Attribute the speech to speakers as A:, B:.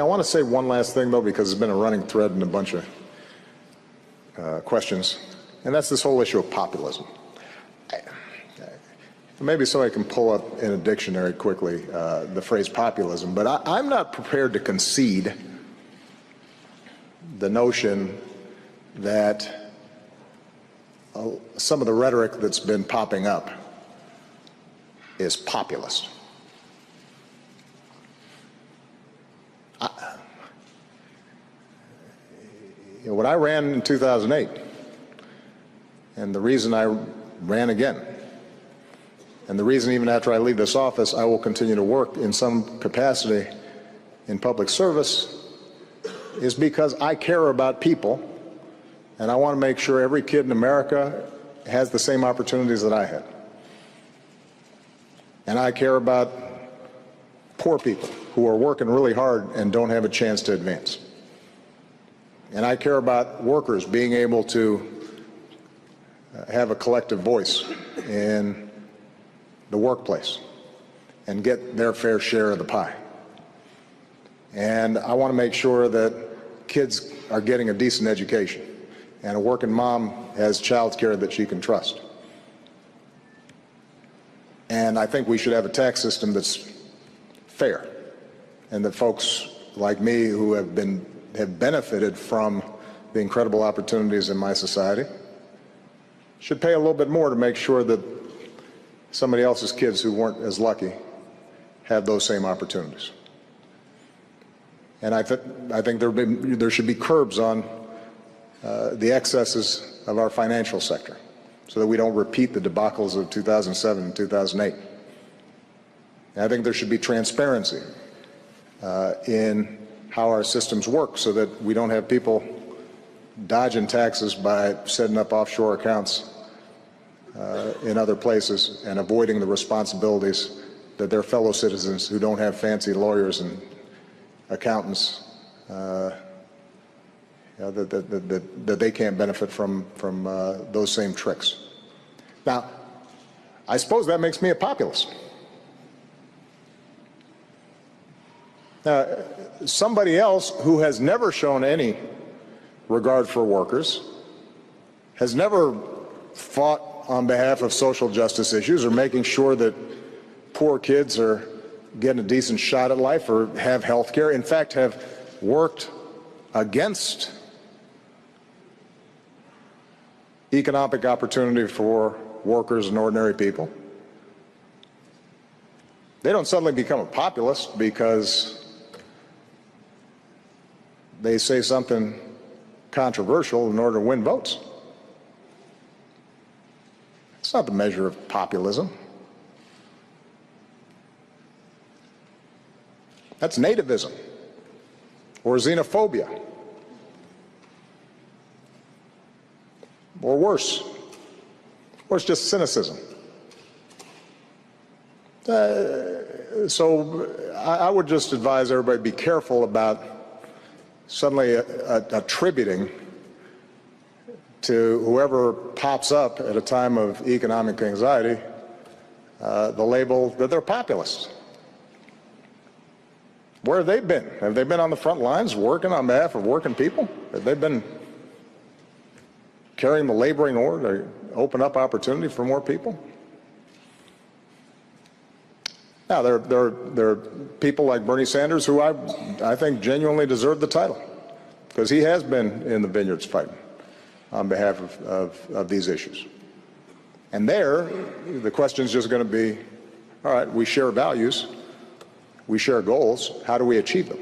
A: I want to say one last thing, though, because it's been a running thread in a bunch of questions, and that's this whole issue of populism. Maybe somebody can pull up in a dictionary quickly the phrase populism, but I'm not prepared to concede the notion that some of the rhetoric that's been popping up is populist. When I ran in 2008, and the reason I ran again, and the reason even after I leave this office I will continue to work in some capacity in public service, is because I care about people, and I want to make sure every kid in America has the same opportunities that I had. And I care about poor people who are working really hard and don't have a chance to advance. And I care about workers being able to have a collective voice in the workplace and get their fair share of the pie. And I want to make sure that kids are getting a decent education and a working mom has child care that she can trust. And I think we should have a tax system that's fair, and that folks like me who have benefited from the incredible opportunities in my society should pay a little bit more to make sure that somebody else's kids who weren't as lucky have those same opportunities. And I think there should be curbs on the excesses of our financial sector so that we don't repeat the debacles of 2007 and 2008. And I think there should be transparency in how our systems work so that we don't have people dodging taxes by setting up offshore accounts in other places and avoiding the responsibilities that their fellow citizens who don't have fancy lawyers and accountants that they can't benefit from those same tricks. Now, I suppose that makes me a populist. Now, somebody else who has never shown any regard for workers, has never fought on behalf of social justice issues or making sure that poor kids are getting a decent shot at life or have health care, in fact, have worked against economic opportunity for workers and ordinary people. They don't suddenly become a populist because they say something controversial in order to win votes. It's not the measure of populism. That's nativism or xenophobia or worse, or it's just cynicism. So I would just advise everybody be careful about suddenly attributing to whoever pops up at a time of economic anxiety the label that they're populists. Where have they been? Have they been on the front lines working on behalf of working people? Have they been carrying the laboring order to open up opportunity for more people? Now, there are people like Bernie Sanders who I think genuinely deserve the title, because he has been in the vineyards fighting on behalf of these issues. And there, the question is just going to be, all right, we share values, we share goals, how do we achieve them?